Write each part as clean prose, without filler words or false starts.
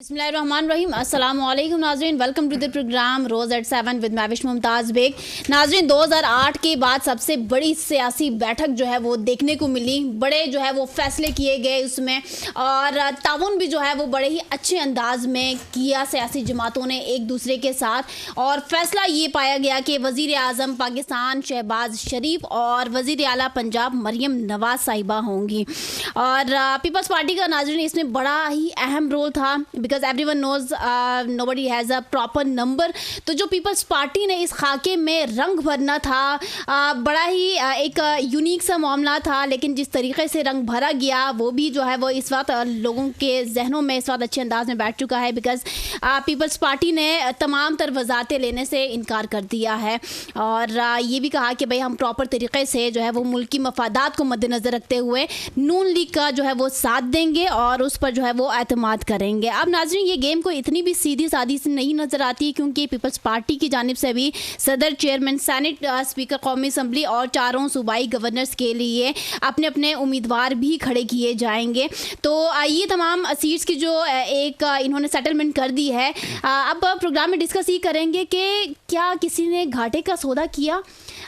बिस्मिल्लाहिर्रहमानिर्रहीम अस्सलाम वालेकुम नाज़रीन, वेलकम टू द प्रोग्राम रोज़ एट 7 विद महविश मुमताज़ बेग। नाज़रीन, 2008 के बाद सबसे बड़ी सियासी बैठक जो है वो देखने को मिली। बड़े जो है वो फैसले किए गए उसमें, और ताउन भी जो है वो बड़े ही अच्छे अंदाज में किया सियासी जमातों ने एक दूसरे के साथ। और फैसला ये पाया गया कि वज़ीर आज़म पाकिस्तान शहबाज शरीफ और वज़ीर आला पंजाब मरियम नवाज़ साहिबा होंगी। और पीपल्स पार्टी का नाज़रीन इसमें बड़ा ही अहम रोल था, because everyone knows nobody has a proper number. तो जो पीपल्स पार्टी ने इस खाके में रंग भरना था, बड़ा ही एक यूनिक सा मामला था, लेकिन जिस तरीके से रंग भरा गया वो भी जो है वो इस वक्त लोगों के जहनों में इस वक्त अच्छे अंदाज में बैठ चुका है। बिकॉज पीपल्स पार्टी ने तमाम तर वजारतें लेने से इनकार कर दिया है, और ये भी कहा कि भाई हम प्रॉपर तरीके से जो है वो मुल्की मफादात को मद्देनज़र रखते हुए नून लीग का जो है वो साथ देंगे और उस पर जो है वो एतमाद करेंगे। अब नाज़रीन, ये गेम को इतनी भी सीधी सादी से नहीं नज़र आती, क्योंकि पीपल्स पार्टी की जानिब से भी सदर, चेयरमैन, सेनेट स्पीकर कौमी असम्बली और चारों सूबाई गवर्नर्स के लिए अपने अपने उम्मीदवार भी खड़े किए जाएंगे। तो ये तमाम सीट्स की जो एक इन्होंने सेटलमेंट कर दी है। अब प्रोग्राम में डिस्कस ये करेंगे कि क्या किसी ने घाटे का सौदा किया,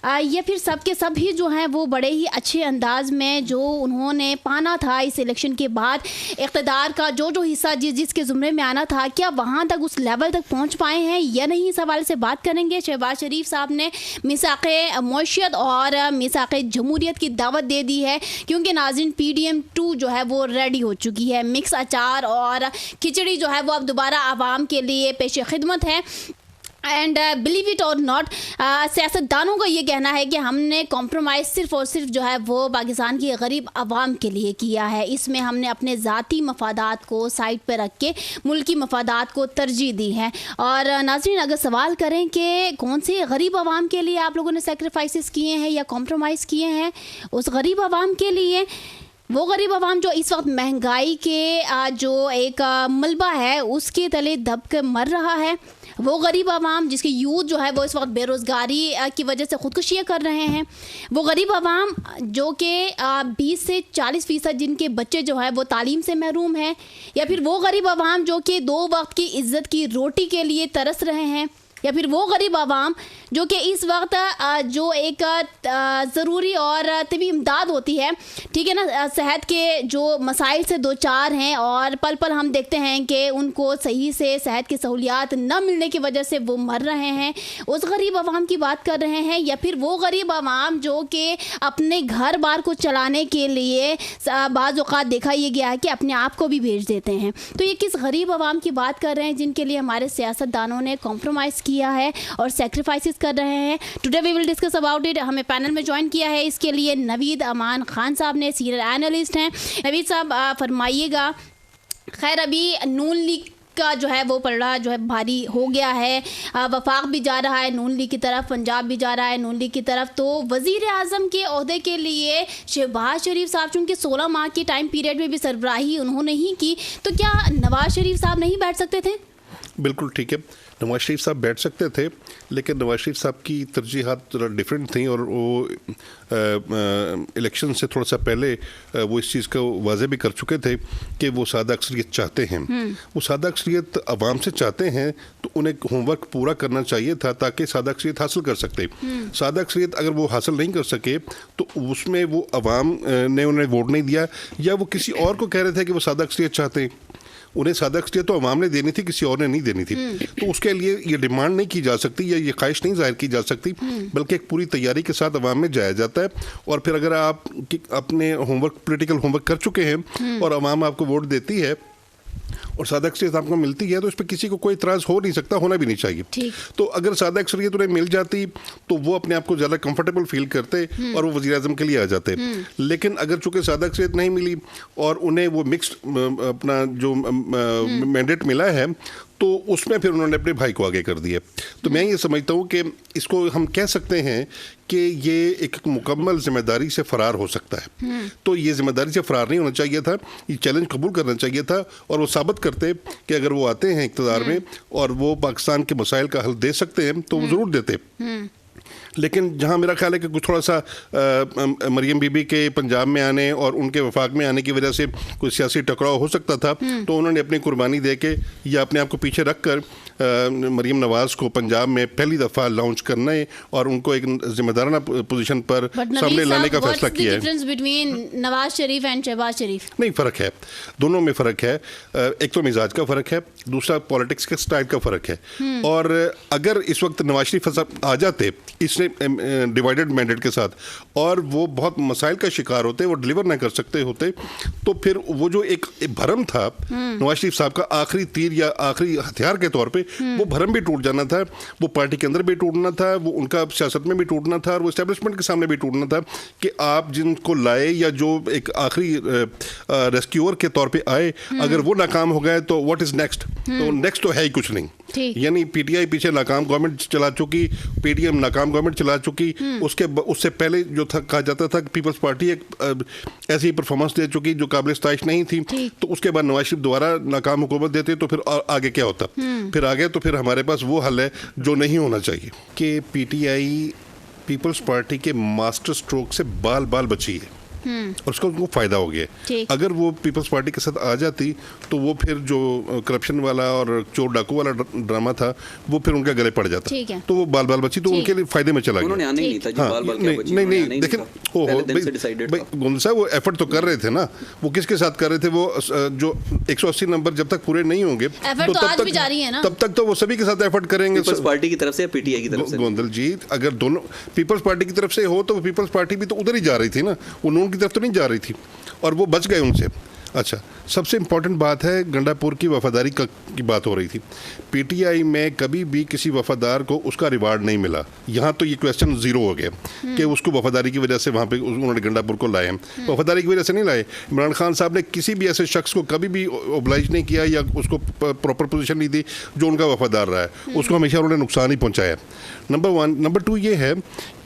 या फिर सब के सब ही जो हैं वो बड़े ही अच्छे अंदाज में जो उन्होंने पाना था इस इलेक्शन के बाद, इक़्तिदार का जो जो हिस्सा जिसके ज़ुमरे में आना था, क्या वहाँ तक उस लेवल तक पहुँच पाए हैं या नहीं। इस हवाले से बात करेंगे। शहबाज शरीफ साहब ने मिसाक़े मौशियत और मिसाक़े जमहूरियत की दावत दे दी है, क्योंकि नाज़रीन PDM 2 जो है वो रेडी हो चुकी है। मिक्स अचार और खिचड़ी जो है वो अब दोबारा आवाम के लिए पेश खिदमत है। एंड बिलीव इट और नॉट, सियासतदानों का ये कहना है कि हमने कॉम्प्रोमाइज़ सिर्फ़ और सिर्फ जो है वो पाकिस्तान की गरीब आवाम के लिए किया है। इसमें हमने अपने ज़ाती मफादात को साइड पर रख के मुल्की मफादात को तरजीह दी है। और नाज़रीन, अगर सवाल करें कि कौन से गरीब आवाम के लिए आप लोगों ने सेक्रीफाइसेस किए हैं या कॉम्प्रोमाइज़ किए हैं, उस गरीब आवाम के लिए, वो गरीब आवाम जो इस वक्त महंगाई के जो एक मलबा है उसके तले दब कर मर रहा है, वो गरीब आवाम जिसके यूथ जो है वो इस वक्त बेरोज़गारी की वजह से ख़ुदकुशियाँ कर रहे हैं, वो गरीब आवाम जो कि 20 से 40% जिनके बच्चे जो है वो तालीम से महरूम हैं, या फिर वो गरीब आवाम जो कि 2 वक्त की इज़्ज़त की रोटी के लिए तरस रहे हैं, या फिर वो गरीब आवाम जो कि इस वक्त जो एक ज़रूरी और तबी इमदाद होती है, ठीक है ना, सेहत के जो मसाइल से दो चार हैं, और पल पल हम देखते हैं कि उनको सही से सेहत की सहूलियात न मिलने की वजह से वो मर रहे हैं, उस गरीब आवाम की बात कर रहे हैं। या फिर वो गरीब आवाम जो कि अपने घर बार को चलाने के लिए बाज़ औक़ात देखा ये गया है कि अपने आप को भी भेज देते हैं। तो ये किस गरीब आवाम की बात कर रहे हैं जिनके लिए हमारे सियासतदानों ने कॉम्प्रोमाइज़ किया है और सेक्रीफाइसेस कर रहे हैं। Today we will discuss about it. हमें पैनल में ज्वाइन किया है इसके लिए नवीद अमान खान साहब ने, सीनियर एनालिस्ट हैं। नवीद साहब, फरमाइएगा। खैर, अभी नून लीग का जो है वो पलड़ा जो है भारी हो गया है, वफाक भी जा रहा है नून लीग की तरफ, पंजाब भी जा रहा है नून लीग की तरफ। तो वज़ीर आज़म के ओहदे के लिए शहबाज शरीफ साहब चूँकि 16 माह की टाइम पीरियड में भी सरबराही उन्होंने ही की, तो क्या नवाज़ शरीफ साहब नहीं बैठ सकते थे? बिल्कुल ठीक है, नवाज़ शरीफ साहब बैठ सकते थे, लेकिन नवाज़ शरीफ साहब की तरजीहात थोड़ा डिफरेंट थी, और वो इलेक्शन से थोड़ा सा पहले वो इस चीज़ को वाज़े भी कर चुके थे कि वो सादा अक्सरियत चाहते हैं। वो सादा अक्सरियत आवाम से चाहते हैं, तो उन्हें होमवर्क पूरा करना चाहिए था ताकि सादा अक्सरियत हासिल कर सकते। सादा अक्सरियत अगर वो हासिल नहीं कर सके तो उसमें वो आवाम ने उन्हें वोट नहीं दिया, या वो किसी और को कह रहे थे कि वो सादा अक्सरियत चाहते हैं। उन्हें सादा अक्सरियत तो अवाम ने देनी थी, किसी और ने नहीं देनी थी। तो उसके लिए ये डिमांड नहीं की जा सकती या ये ख्वाहिश नहीं जाहिर की जा सकती, बल्कि एक पूरी तैयारी के साथ अवाम में जाया जाता है। और फिर अगर आप अपने होमवर्क, पॉलिटिकल होमवर्क कर चुके हैं और अवाम आपको वोट देती है और सादा अक्सरियत आपको मिलती है, तो इस पर किसी को कोई इतराज़ हो नहीं सकता, होना भी नहीं चाहिए। तो अगर सादा अक्सरियत उन्हें मिल जाती तो वो अपने आप को ज़्यादा कंफर्टेबल फील करते और वो वज़ीर आज़म के लिए आ जाते। लेकिन अगर चूँकि सादा अक्सरियत नहीं मिली और उन्हें वो मिक्स्ड अपना जो मैंडेट मिला है, तो उसमें फिर उन्होंने अपने भाई को आगे कर दिया। तो मैं ये समझता हूँ कि इसको हम कह सकते हैं कि ये एक मुकम्मल जिम्मेदारी से फ़रार हो सकता है। तो ये जिम्मेदारी से फ़रार नहीं होना चाहिए था, ये चैलेंज कबूल करना चाहिए था, और वो साबित करते कि अगर वो आते हैं इक़्तिदार में और वो पाकिस्तान के मसाइल का हल दे सकते हैं तो वो ज़रूर देते। लेकिन जहाँ मेरा ख्याल है कि कुछ थोड़ा सा मरियम बीबी के पंजाब में आने और उनके वफाक में आने की वजह से कोई सियासी टकराव हो सकता था, तो उन्होंने अपनी कुर्बानी दे के या अपने आप को पीछे रख कर मरियम नवाज़ को पंजाब में पहली दफ़ा लॉन्च करने और उनको एक जिम्मेदाराना पोजीशन पर सामने लाने का फैसला किया है। नवाज शरीफ एंड शहबाज शरीफ, नहीं, फ़र्क है, दोनों में फ़र्क है। एक तो मिजाज का फ़र्क है, दूसरा पॉलिटिक्स के स्टाइल का फ़र्क है। और अगर इस वक्त नवाज शरीफ आ जाते इसने डिवाइडेड मैंडेट के साथ और वो बहुत मसाइल का शिकार होते, वो डिलीवर ना कर सकते होते, तो फिर वो जो एक भरम था नवाज शरीफ साहब का आखिरी तीर या आखिरी हथियार के तौर पे, वो भरम भी टूट जाना था, वो पार्टी के अंदर भी टूटना था, वो उनका सियासत में भी टूटना था और वो एस्टेब्लिशमेंट के सामने भी टूटना था कि आप जिनको लाए या जो एक आखिरी रेस्क्यूअर के तौर पे आए, अगर वो नाकाम हो गए तो व्हाट इज नेक्स्ट? तो नेक्स्ट तो है ही कुछ नहीं। यानी पीटीआई पीछे नाकाम गवर्नमेंट चला चुकी, पीडीएम नाकाम गवर्नमेंट चला चुकी, उससे पहले जो था कहा जाता था कि पीपल्स पार्टी एक ऐसी परफॉर्मेंस दे चुकी जो काबिल इस्ताइश नहीं थी, तो उसके बाद नवाज शरीफ दोबारा नाकाम हुकूमत देते तो फिर आगे क्या होता? फिर आगे तो फिर हमारे पास वो हल है जो नहीं होना चाहिए कि पीटीआई पीपल्स पार्टी के मास्टर स्ट्रोक से बाल बाल बची है और उसका उनको फायदा हो गया। अगर वो पीपल्स पार्टी के साथ आ जाती तो वो फिर जो करप्शन वाला और चोर डाकू वाला ड्रामा था वो फिर उनके गले पड़ जाता, तो वो बाल बाल बची, तो उनके लिए फायदे में चला गया। नहीं, लेकिन गोविंद साहब वो एफर्ट तो कर रहे थे ना, वो किसके साथ कर रहे थे? वो जो 180 नंबर जब तक पूरे नहीं होंगे तो तब तक तो वो सभी के साथ एफर्ट करेंगे, पीपल्स पार्टी की तरफ से, पीटीआई की तरफ से। गोविंदल जी, अगर दोनों पीपल्स पार्टी की तरफ से हो तो पीपल्स पार्टी भी तो उधर ही जा रही थी ना, वो की तरफ तो नहीं जा रही थी और वो बच गए उनसे। अच्छा, सबसे इंपॉर्टेंट बात है गंडापुर की वफादारी की बात हो रही थी। पीटीआई में कभी भी किसी वफादार को उसका रिवार्ड नहीं मिला। यहाँ तो ये क्वेश्चन जीरो हो गया कि उसको वफादारी की वजह से वहाँ पे उन्होंने गंडापुर को लाए। वफादारी की वजह से नहीं लाए। इमरान खान साहब ने किसी भी ऐसे शख्स को कभी भी ओब्लाइज नहीं किया या उसको प्रॉपर पोजीशन नहीं दी जो उनका वफादार रहा है, उसको हमेशा उन्होंने नुकसान ही पहुँचाया। नंबर 1। नंबर 2 ये है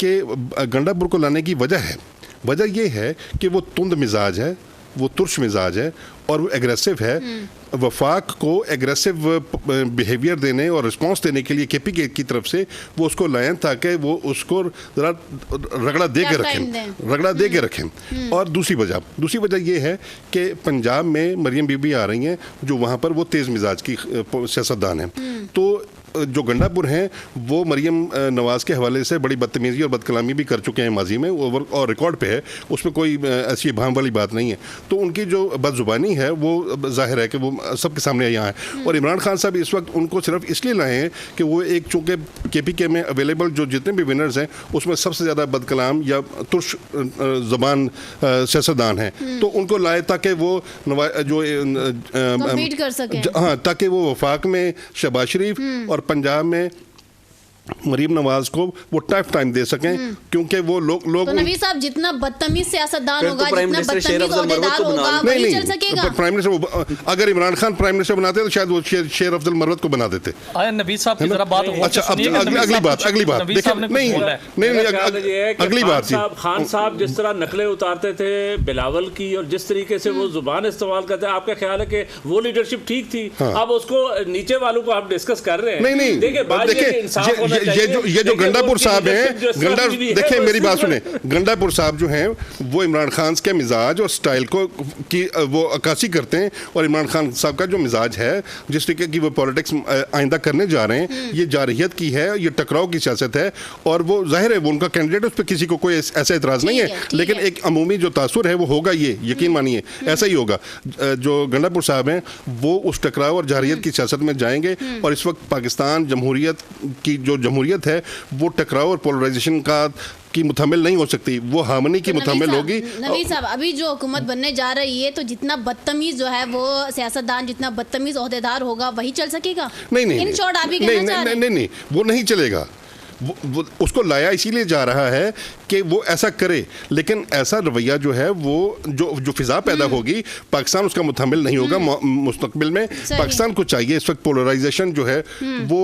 कि गंडापुर को लाने की वजह ये है कि वो तुंद मिजाज है, वो तुर्श मिजाज है और वो एग्रेसिव है। वफाक को एग्रेसिव बिहेवियर देने और रिस्पांस देने के लिए केपी की तरफ से वो उसको लाएं ताकि वो उसको ज़रा रगड़ा दे के रखें। और दूसरी वजह ये है कि पंजाब में मरियम बीबी आ रही हैं जो वहाँ पर वो तेज़ मिजाज की सियासतदान है, तो जो गंडापुर हैं वो मरियम नवाज़ के हवाले से बड़ी बदतमीज़ी और बदकलामी भी कर चुके हैं माजी में, और रिकॉर्ड पे है, उसमें कोई ऐसी भाम वाली बात नहीं है। तो उनकी जो बदजुबानी है वो जाहिर है कि वो सबके सामने यहाँ है। और इमरान खान साहब इस वक्त उनको सिर्फ इसलिए लाए हैं कि वो एक चूँकि केपीके में अवेलेबल जो जितने भी विनर्स हैं उसमें सबसे ज़्यादा बदकलाम या तुर्श ज़बान सियासतदान हैं, तो उनको लाए ताकि वो कर सकें। हाँ, ताकि वो वफाक में शहबाज शरीफ और पंजाब में मरीम नवाज को वो टफ टाइम दे सकें, क्योंकि वो लोग तो नबी साहब जितना बदतमीज सियासतदान होगा, जितना बदतमीज ओहदेदार होगा, वही चल सकेगा। प्राइम मिनिस्टर अगर इमरान खान प्राइम मिनिस्टर बनाते तो शायद वो शेर अफजल मरवत को बना देते। नबी साहब की जरा बात। अच्छा, अगली बात अगली बात खान साहब जिस तरह नकलें उतारते थे बिलावल की और जिस तरीके से वो जुबान इस्तेमाल करते हैं, आपका ख्याल है कि वो लीडरशिप ठीक थी? अब उसको नीचे वालों को आप डिस्कस कर रहे हैं। नहीं, देखिए ये जो गंडापुर साहब हैं, देखिए मेरी बात सुने, गंडापुर साहब जो हैं वो इमरान खान के मिजाज और स्टाइल को की वो अक्कासी करते हैं, और इमरान खान साहब का जो मिजाज है, जिस तरीके की वो पॉलिटिक्स आइंदा करने जा रहे हैं, ये जारहियत की है, ये टकराव की सियासत है, और वो जाहिर है वो उनका कैंडिडेट, उस पर किसी को कोई ऐसा एतराज़ नहीं है, लेकिन एक अमूमी जो तासुर है वो होगा, ये यकीन मानिए ऐसा ही होगा। जो गंडापुर साहब हैं वो उस टकराव और जारहियत की सियासत में जाएंगे, और इस वक्त पाकिस्तान जमहूरियत की जो जमहूरियत है वो टकराव और पोलराइजेशन की मुतहमिल नहीं हो सकती, वो हार्मनी की मुतहमिल होगी। नबी साहब, अभी जो हुकूमत बनने जा रही है, तो जितना बदतमीज जो है वो सियासतदान, जितना बदतमीज ओहदेदार होगा वही चल सकेगा? नहीं, इन शॉर्ट आप ही कहना चाह रहे हैं? नहीं, वो नहीं चलेगा। वो उसको लाया इसीलिए जा रहा है कि वो ऐसा करे, लेकिन ऐसा रवैया जो है वो जो फिजा पैदा होगी, पाकिस्तान उसका मुतहमिल नहीं होगा मुस्तकबिल में। पाकिस्तान को चाहिए, इस वक्त पोलराइजेशन जो है वो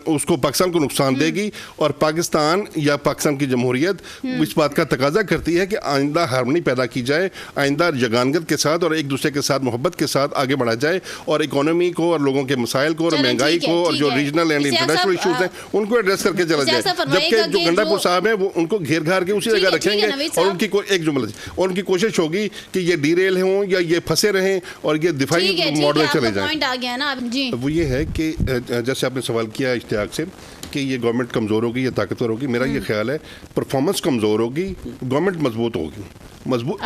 उसको पाकिस्तान को नुकसान देगी, और पाकिस्तान या पाकिस्तान की जमहूरियत इस बात का तकाजा करती है कि आइंदा हार्मनी पैदा की जाए, आइंदा यगानगत के साथ और एक दूसरे के साथ मोहब्बत के साथ आगे बढ़ा जाए, और इकोनॉमी को और लोगों के मसाइल को और महंगाई को और जो रीजनल एंड इंटरनेशनल इशूज हैं उनको एड्रेस करके चला जाए। ऐसा जबकि फरमाइएगा जो कि गंडापुर साहब हैं वो उनको घेर घार के उसी जगह रखेंगे और उनकी एक जुमला और उनकी कोशिश होगी कि ये डीरेल हों या ये फंसे रहें और ये दिफाई मॉडल में चले जाएं। पॉइंट आ गया ना जी। वो ये है कि जैसे आपने सवाल किया इश्तियाक से कि ये गवर्नमेंट कमज़ोर होगी या ताकतवर होगी, मेरा ये ख्याल है परफॉर्मेंस कमज़ोर होगी, गवर्नमेंट मजबूत होगी। मजबूत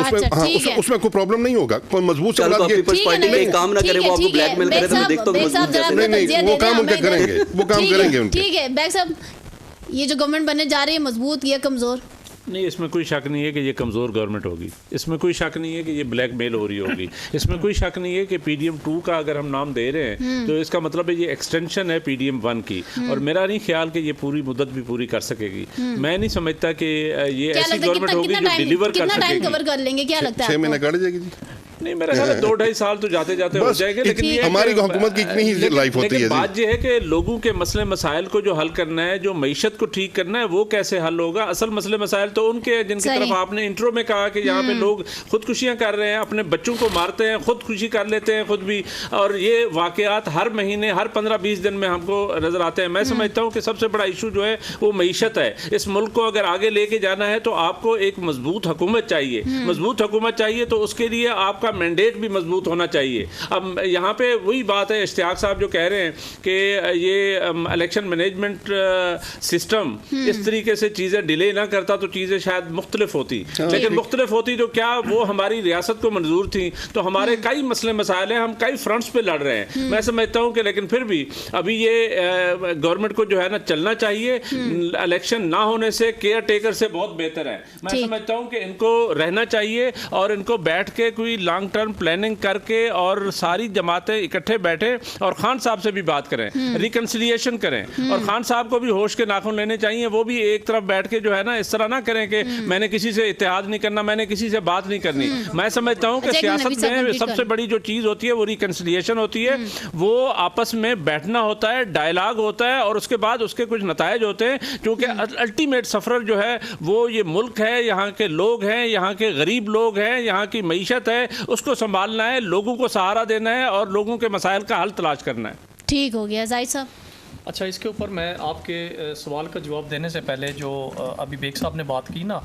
उसमें कोई प्रॉब्लम नहीं होगा, पर मजबूत से काम ना करे, वो आपको ब्लैकमेल करे तो देख तो नहीं, वो काम उनके करेंगे, वो काम करेंगे। ठीक है बैग साहब, ये जो गवर्नमेंट बनने जा रही है मजबूत या कमज़ोर? नहीं, इसमें कोई शक नहीं है कि ये कमज़ोर गवर्नमेंट होगी, इसमें कोई शक नहीं है कि ये ब्लैकमेल हो रही होगी, इसमें कोई शक नहीं है कि PDM 2 का अगर हम नाम दे रहे हैं तो इसका मतलब है ये एक्सटेंशन है PDM 1 की, और मेरा नहीं ख्याल कि ये पूरी मुद्दत भी पूरी कर सकेगी। मैं नहीं समझता कि ये ऐसी गवर्नमेंट होगी जो डिलीवर कर सकेगी। टाइम कवर कर लेंगे क्या लगता है? 6 महीने काट जाएगी जी। नहीं, मेरा ख्याल है 2-2.5 साल तो जाते जाते हो जाएंगे, लेकिन ये हमारी हुकूमत की इतनी ही लाइफ होती है। बात ये है कि लोगों के मसले मसाइल को जो हल करना है, जो मईशत को ठीक करना है, वो कैसे हल होगा? असल मसले मसाइल तो उनके जिनकी तरफ आपने इंट्रो में कहा कि यहाँ पे लोग खुदकुशियां कर रहे हैं, अपने बच्चों को मारते हैं, खुदकुशी कर लेते हैं खुद भी, और ये वाकयात हर महीने हर 15-20 दिन में हमको नजर आते हैं। मैं समझता हूँ कि सबसे बड़ा इशू जो है वो मईशत है। इस मुल्क को अगर आगे लेके जाना है तो आपको एक मजबूत हुकूमत चाहिए, मजबूत हुकूमत चाहिए तो उसके लिए आपका मैंडेट भी मजबूत होना चाहिए। अब यहाँ पे वही बात है, इश्तियाक साहब जो कह रहे हैं कि ये इलेक्शन मैनेजमेंट सिस्टम इस तरीके से चीज़ें डिले ना करता तो चीज़ें शायद मुख्तलिफ होती, लेकिन मुख्तलिफ होती तो क्या वो हमारी रियासत को मंजूर थी? तो हमारे कई मसले मसाइल हैं, हम कई फ्रंट्स पे लड़ रहे हैं। मैं समझता हूँ कि लेकिन फिर भी अभी ये गवर्नमेंट को जो है ना चलना चाहिए, इलेक्शन ना होने से केयर टेकर से बहुत बेहतर है। मैं समझता हूँ कि इनको रहना चाहिए और इनको बैठ के कोई लॉन्ग टर्म प्लानिंग करके और सारी जमातें इकट्ठे बैठे और खान साहब से भी बात करें, रिकंसिलिएशन करें, और खान साहब को भी होश के नाखून लेने चाहिए। वो भी एक तरफ बैठ के जो है ना इस तरह ना करें कि मैंने किसी से इत्तेहाद नहीं करना, मैंने किसी से बात नहीं करनी। मैं समझता हूं कि सियासत में सबसे बड़ी जो चीज होती है वो रिकंसिलिएशन होती है, वो आपस में बैठना होता है, डायलॉग होता है, और उसके बाद उसके कुछ नतायज होते हैं, क्योंकि अल्टीमेट सफर जो है वो ये मुल्क है, यहाँ के लोग हैं, यहाँ के गरीब लोग हैं, यहाँ की मईशत है, उसको संभालना है, लोगों को सहारा देना है और लोगों के मसाइल का हल तलाश करना है। ठीक हो गया जाहिद साहब। अच्छा, इसके ऊपर मैं आपके सवाल का जवाब देने से पहले जो अभी बेग साहब ने बात की ना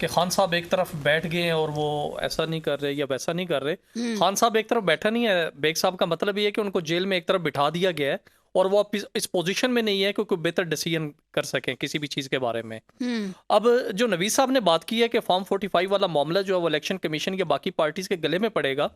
कि खान साहब एक तरफ बैठ गए हैं और वो ऐसा नहीं कर रहे या वैसा नहीं कर रहे, खान साहब एक तरफ बैठा नहीं है। बेग साहब का मतलब ये है कि उनको जेल में एक तरफ बिठा दिया गया है और वो इस पोजीशन में नहीं है कि कोई बेहतर डिसीजन कर सकें किसी भी चीज़ के बारे में। अब जो नवीद साहब ने बात की है कि फॉर्म 45 वाला मामला जो है वो इलेक्शन कमीशन या बाकी पार्टीज के गले में पड़ेगा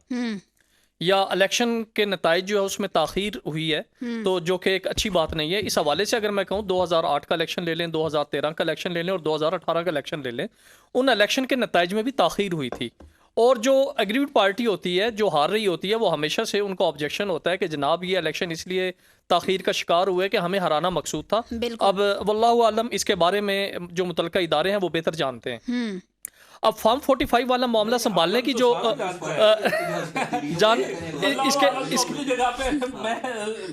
या इलेक्शन के नताइज जो है उसमें ताखीर हुई है, तो जो कि एक अच्छी बात नहीं है। इस हवाले से अगर मैं कहूँ 2008 का इलेक्शन ले लें, 2013 का इलेक्शन ले लें और 2018 का इलेक्शन ले लें, उन इलेक्शन के नताइज में भी ताखीर हुई थी। और जो एग्रीड पार्टी होती है जो हार रही होती है वो हमेशा से उनको ऑब्जेक्शन होता है कि जनाब ये इलेक्शन इसलिए ताखीर का शिकार हुए कि हमें हराना मकसूद था। अब वल्लाहु आलम इसके बारे में जो मुतलका इदारे हैं वो बेहतर जानते हैं। अब फॉर्म 45 वाला मामला संभालने की जो जान इसके जगह पे मैं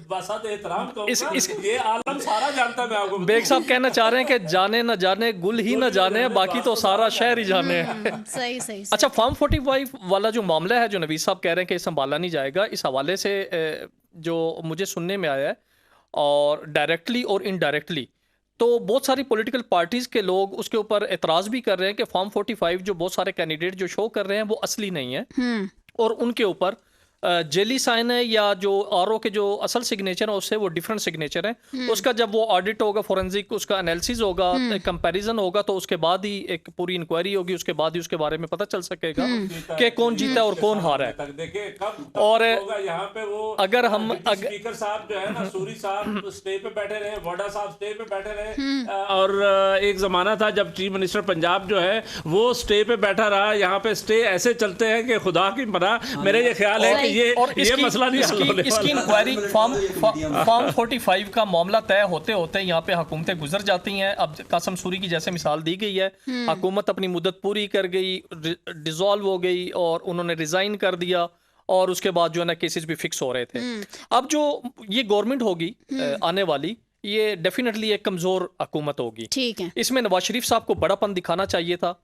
बासात एहतराम कहूंगा, ये आलम सारा जानता है। मैं आपको बेग साहब कहना चाह रहे हैं कि जाने न जाने गुल ही न जाने, बाकी तो सारा शहर ही जाने। सही। अच्छा, फॉर्म 45 वाला जो मामला है जो नवीद साहब कह रहे हैं कि संभाला नहीं जाएगा, इस हवाले से जो मुझे सुनने में आया है और डायरेक्टली और इनडायरेक्टली तो बहुत सारी पॉलिटिकल पार्टीज के लोग उसके ऊपर एतराज़ भी कर रहे हैं कि फॉर्म 45 जो बहुत सारे कैंडिडेट जो शो कर रहे हैं वो असली नहीं है और उनके ऊपर जेली साइन है या जो आरओ के जो असल सिग्नेचर है उससे वो डिफरेंट सिग्नेचर है। उसका जब वो ऑडिट होगा, फोरेंसिक उसका एनालिसिस होगा, कंपैरिजन होगा, तो उसके बाद ही एक पूरी इंक्वायरी होगी, उसके बाद ही उसके बारे में पता चल सकेगा कि कौन जीता और कौन हारा है। और यहाँ पे वो अगर हम स्पीकर साहब जो है ना, सूरी साहब स्टे पे बैठे रहे, वोडा साहब स्टे पे बैठे रहे, और एक जमाना था जब चीफ मिनिस्टर पंजाब जो है वो स्टे पे बैठा रहा। यहाँ पे स्टे ऐसे चलते हैं कि खुदा की पनाह। मेरे ये ख्याल है ये मसला नहीं हल होने वाला। इसकी इंक्वायरी फॉर्म 45 का मामला तय होते होते यहाँ पे हुकूमतें गुजर जाती हैं। अब कासम सूरी की जैसे मिसाल दी गई है, हुकूमत अपनी मुद्दत पूरी कर गई, डिसॉल्व हो गई और उन्होंने रिजाइन कर दिया और उसके बाद जो है ना केसेस भी फिक्स हो रहे थे। अब जो ये गवर्नमेंट होगी आने वाली, ये डेफिनेटली एक कमजोर हुकूमत होगी। ठीक है, इसमें नवाज शरीफ साहब को बड़ापन दिखाना चाहिए था।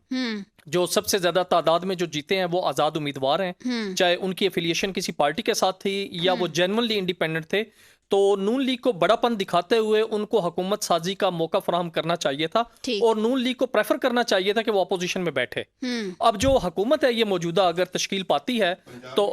जो सबसे ज्यादा तादाद में जो जीते हैं वो आजाद उम्मीदवार हैं, चाहे उनकी एफिलिएशन किसी पार्टी के साथ थी या वो जेन्युइनली इंडिपेंडेंट थे। तो नून लीग को बड़ापन दिखाते हुए उनको हुकूमत साजी का मौका फराहम करना चाहिए था और नून लीग को प्रेफर करना चाहिए था कि वो अपोजिशन में बैठे। अब जो हुकूमत है ये मौजूदा अगर तश्कील पाती है तो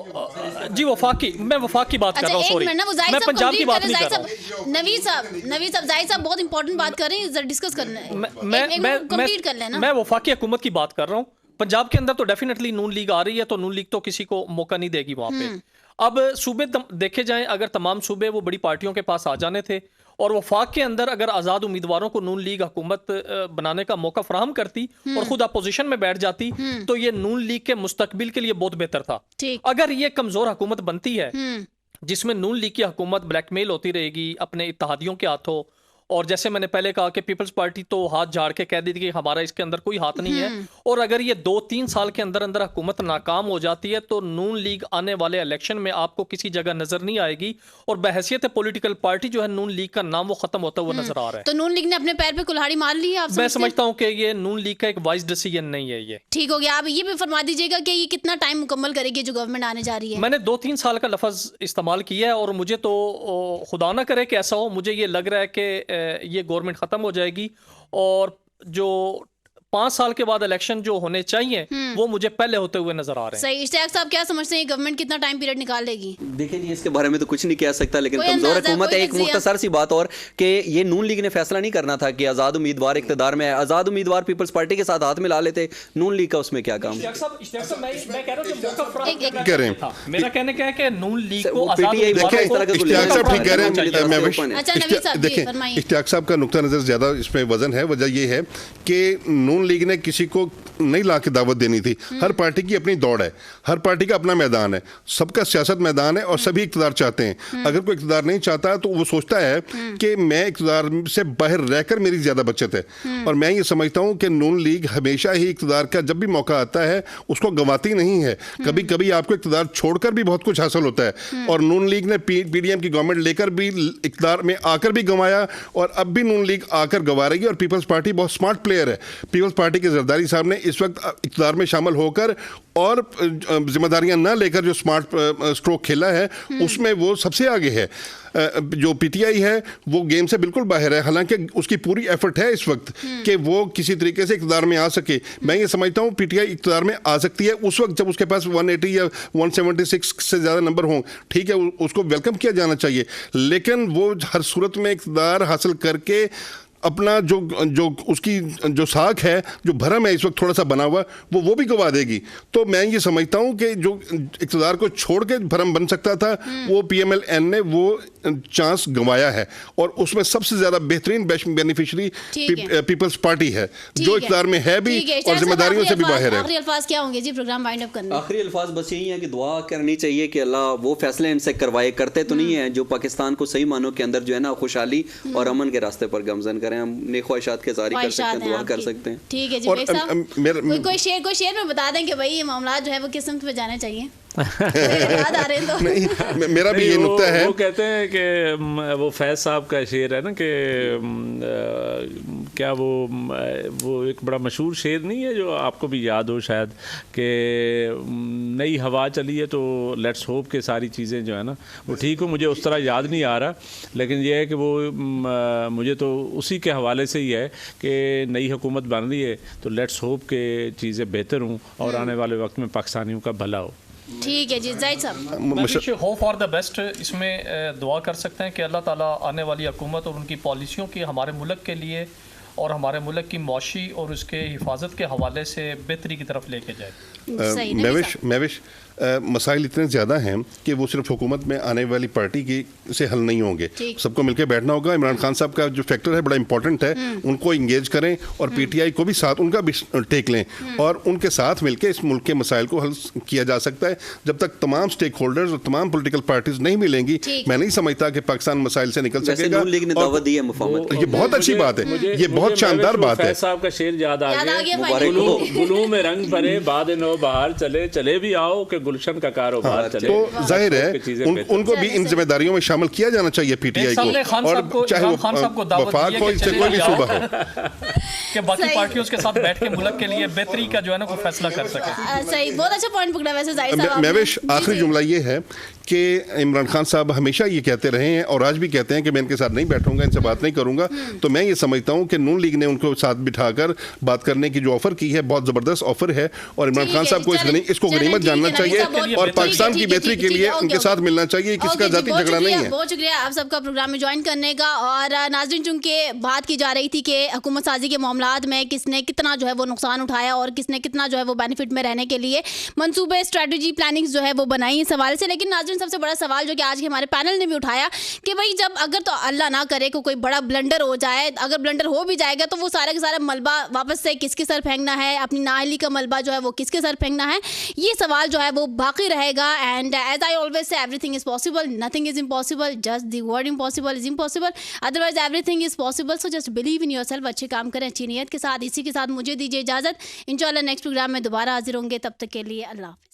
जी मैं वफाक की बात कर रहा हूँ, सॉरी मैं पंजाब की बात नहीं कर रहा हूँ। नवीद साहब जाहिद साहब बहुत इंपॉर्टेंट बात कर रहे हैं, डिस्कस करना है। मैं वफाकी हुकूमत की बात कर रहा हूँ। पंजाब के अंदर तो डेफिनेटली नून लीग आ रही है, तो नून लीग तो किसी को मौका नहीं देगी वहां पे। अब सूबे देखे जाएं, अगर तमाम सूबे वो बड़ी पार्टियों के पास आ जाने थे और वफाक के अंदर अगर आज़ाद उम्मीदवारों को नून लीग हुकूमत बनाने का मौका फराहम करती और खुद अपोजिशन में बैठ जाती तो ये नून लीग के मुस्तकबिल के लिए बहुत बेहतर था। अगर ये कमजोर हुकूमत बनती है जिसमें नून लीग की हुकूमत ब्लैकमेल होती रहेगी अपने इत्तेहादियों के हाथों, और जैसे मैंने पहले कहा कि पीपल्स पार्टी तो हाथ झाड़ के कह दी थी कि हमारा इसके अंदर कोई हाथ नहीं है, और अगर ये 2-3 साल के अंदर अंदर हुकूमत नाकाम हो जाती है तो नून लीग आने वाले इलेक्शन में आपको किसी जगह नजर नहीं आएगी और बहैसियत पॉलिटिकल पार्टी जो है नून लीग का नाम वो खत्म होता हुआ नजर आ रहा है। तो नून लीग ने अपने पैर पे कुल्हाड़ी मार ली है। मैं समझता हूँ कि ये नून लीग का एक वाइज डिसीजन नहीं है। ये ठीक हो गया। आप ये भी फरमा दीजिएगा कि ये कितना टाइम मुकम्मल करेगी जो गवर्नमेंट आने जा रही है? मैंने 2-3 साल का लफ्ज इस्तेमाल किया है और मुझे तो खुदा ना करे कि ऐसा हो, मुझे ये लग रहा है कि ये गवर्नमेंट खत्म हो जाएगी और जो 5 साल के बाद इलेक्शन जो होने चाहिए वो मुझे पहले होते हुए नजर आ रहे हैं। सही। इश्तियाक साहब क्या समझते हैं गवर्नमेंट कितना टाइम पीरियड निकाल लेगी? देखिए जी, इसके बारे में तो कुछ नहीं कह सकता, लेकिन कमजोर हुकूमत है। एक मुख्तसर सी बात और कि ये नून लीग ने फैसला नहीं करना था कि आजाद उम्मीदवार इख्तियार में है। आजाद उम्मीदवार पीपल्स पार्टी के साथ हाथ मिला लेते, नून लीग का उसमें क्या काम? मेरा कहने क्या है कि नून लीग को इश्तियाक साहब का नुक्ता नजर ज्यादा इसमें वजन है। वजह यह है कि नून लीग ने किसी को नहीं ला के दावत देनी थी। हर पार्टी की अपनी दौड़ है, हर पार्टी का अपना मैदान है, सबका सियासत मैदान है और सभी इख्तियार चाहते हैं। अगर कोई इख्तियार नहीं चाहता तो वो सोचता है कि मैं इख्तियार से बाहर रहकर मेरी ज्यादा बचत है। और मैं ये समझता हूं कि नून लीग हमेशा ही इख्तियार का जब भी मौका आता है उसको गंवाती नहीं है। कभी कभी आपको इख्तियार छोड़कर भी बहुत कुछ हासिल होता है और नून लीग ने पीडीएम की गवर्नमेंट लेकर भी इख्तियार में आकर भी गंवाया और अब भी नून लीग आकर गंवा रही है। और पीपल्स पार्टी बहुत स्मार्ट प्लेयर है। पीपल्स पार्टी के जरदारी साहब ने इस वक्त इख्तियार में शामिल होकर और जिम्मेदारियां न लेकर जो स्मार्ट स्ट्रोक खेला है उसमें वो सबसे आगे है। जो पीटीआई है वो गेम से बिल्कुल बाहर है, हालांकि उसकी पूरी एफर्ट है इस वक्त कि वो किसी तरीके से इख्तियार में आ सके। मैं ये समझता हूँ पीटीआई इख्तियार में आ सकती है उस वक्त जब उसके पास 180 या 176 से ज़्यादा नंबर हों, ठीक है, उसको वेलकम किया जाना चाहिए। लेकिन वो हर सूरत में इख्तियार हासिल करके अपना जो उसकी जो साख है, जो भरम है इस वक्त थोड़ा सा बना हुआ, वो भी गवा देगी। तो मैं ये समझता हूँ कि जो इक़्तिदार को छोड़ के भरम बन सकता था वो पीएमएल-एन ने वो चांस गंवाया है और उसमें सबसे ज्यादा बेहतरीन बेनिफिशियरी पीपल्स पार्टी है जो इक़्तिदार में है भी और जिम्मेदारियों से भी बाहर है। आखिरी अल्फाज क्या होंगे जी प्रोग्राम वाइंड अप करने? आखिरी अल्फाज बस यही है कि दुआ करनी चाहिए कि अल्लाह वो फैसले इनसे करवाए, करते तो नहीं है, जो पाकिस्तान को सही मानों के अंदर जो है ना खुशहाली और अमन के रास्ते पर गमजन करें। हम नेक ख्वाहिशात के जारी कर सकते हैं, दुआ कर सकते हैं। ठीक है जी बेग साहब, कोई शेर में बता दें कि भाई ये मामला जो है वो किस सिमत पे जाने चाहिए? याद आ रहे हैं तो नहीं, मेरा भी ये नुक्ता है। वो कहते हैं कि वो फैज साहब का शेर है ना कि क्या वो एक बड़ा मशहूर शेर नहीं है जो आपको भी याद हो शायद, कि नई हवा चली है तो लेट्स होप के सारी चीज़ें जो है ना वो ठीक हो। मुझे उस तरह याद नहीं आ रहा, लेकिन ये है कि वो मुझे तो उसी के हवाले से ही है कि नई हुकूमत बन रही है तो लेट्स होप के चीज़ें बेहतर हों और आने वाले वक्त में पाकिस्तानियों का भला हो। ठीक है जी जाहिद साहब, होप फॉर द बेस्ट इसमें दुआ कर सकते हैं कि अल्लाह ताला आने वाली हुकूमत और उनकी पॉलिसियों की हमारे मुल्क के लिए और हमारे मुल्क की मौशी और उसके हिफाजत के हवाले से बेहतरी की तरफ लेके जाए। मैविश मसाइल इतने ज़्यादा हैं कि वो सिर्फ हुकूमत में आने वाली पार्टी की से हल नहीं होंगे, सबको मिलकर बैठना होगा। इमरान खान साहब का जो फैक्टर है बड़ा इंपॉर्टेंट है, उनको इंगेज करें और पीटीआई को भी साथ उनका भी टेक लें और उनके साथ मिलकर इस मुल्क के मसाइल को हल किया जा सकता है। जब तक तमाम स्टेक होल्डर्स और तमाम पोलिटिकल पार्टीज नहीं मिलेंगी, मैं नहीं समझता कि पाकिस्तान मसाइल से निकल सकेगा। ये बहुत अच्छी बात है, ये बहुत शानदार बात है। साहब का शेर याद आ गया, गुलू में रंग भरे बाद नो बाहर चले चले भी आओ के गुलशन का कारोबार चले। तो जाहिर है उनको भी इन जिम्मेदारियों में शामिल किया जाना चाहिए पीटीआई को, और चाहे वो वफाक हो, इससे कोई भी सूबा हो कि बाकी पार्टियों के साथ बैठ के मुल्क के लिए बेहतरी का जो है ना कोई फैसला कर सके। सही, बहुत अच्छा पॉइंट पकड़ा वैसे जाहिद साहब। मैविश आखिरी जुमला ये है कि इमरान खान साहब हमेशा ये कहते रहे हैं और आज भी कहते हैं कि मैं इनके साथ नहीं बैठूंगा, इनसे बात नहीं करूंगा। तो मैं ये समझता हूं कि नून लीग ने उनको साथ बिठाकर बात करने की जो ऑफर की है बहुत जबरदस्त ऑफर है और इमरान खान साहब को इसको गनीमत जानना चाहिए और पाकिस्तान की बेहतरी के लिए उनके साथ मिलना चाहिए। किसका जाती झगड़ा नहीं है। बहुत शुक्रिया आप सबका प्रोग्राम में ज्वाइन करने का। और नाज़रीन, चूंकि बात की जा रही थी कि हुकूमत साजी के मामलात में किसने कितना जो है वो नुकसान उठाया और किसने कितना जो है वो बेनिफिट में रहने के लिए मंसूबे, स्ट्रेटजी, प्लानिंग जो है वो बनाई इस हवाले से। लेकिन नाज़रीन, सबसे बड़ा सवाल जो कि आज के हमारे पैनल ने भी उठाया कि भाई जब अगर तो अल्लाह ना करे को कोई बड़ा ब्लंडर हो जाए, अगर ब्लंडर हो भी जाएगा तो वो सारा का सारा मलबा वापस से किसके सर फेंकना है, अपनी नाअहली का मलबा जो है वो किसके सर फेंकना है, ये सवाल जो है वो बाकी रहेगा। And as I always say everything is possible, nothing is impossible, just the word impossible is impossible, otherwise everything is possible. So just believe in yourself, अच्छे काम करें अच्छी नीयत के साथ। इसी के साथ मुझे दीजिए इजाजत, इंशाल्लाह नेक्स्ट प्रोग्राम में दोबारा हाजिर होंगे। तब तक के लिए अल्लाह हाफिज़।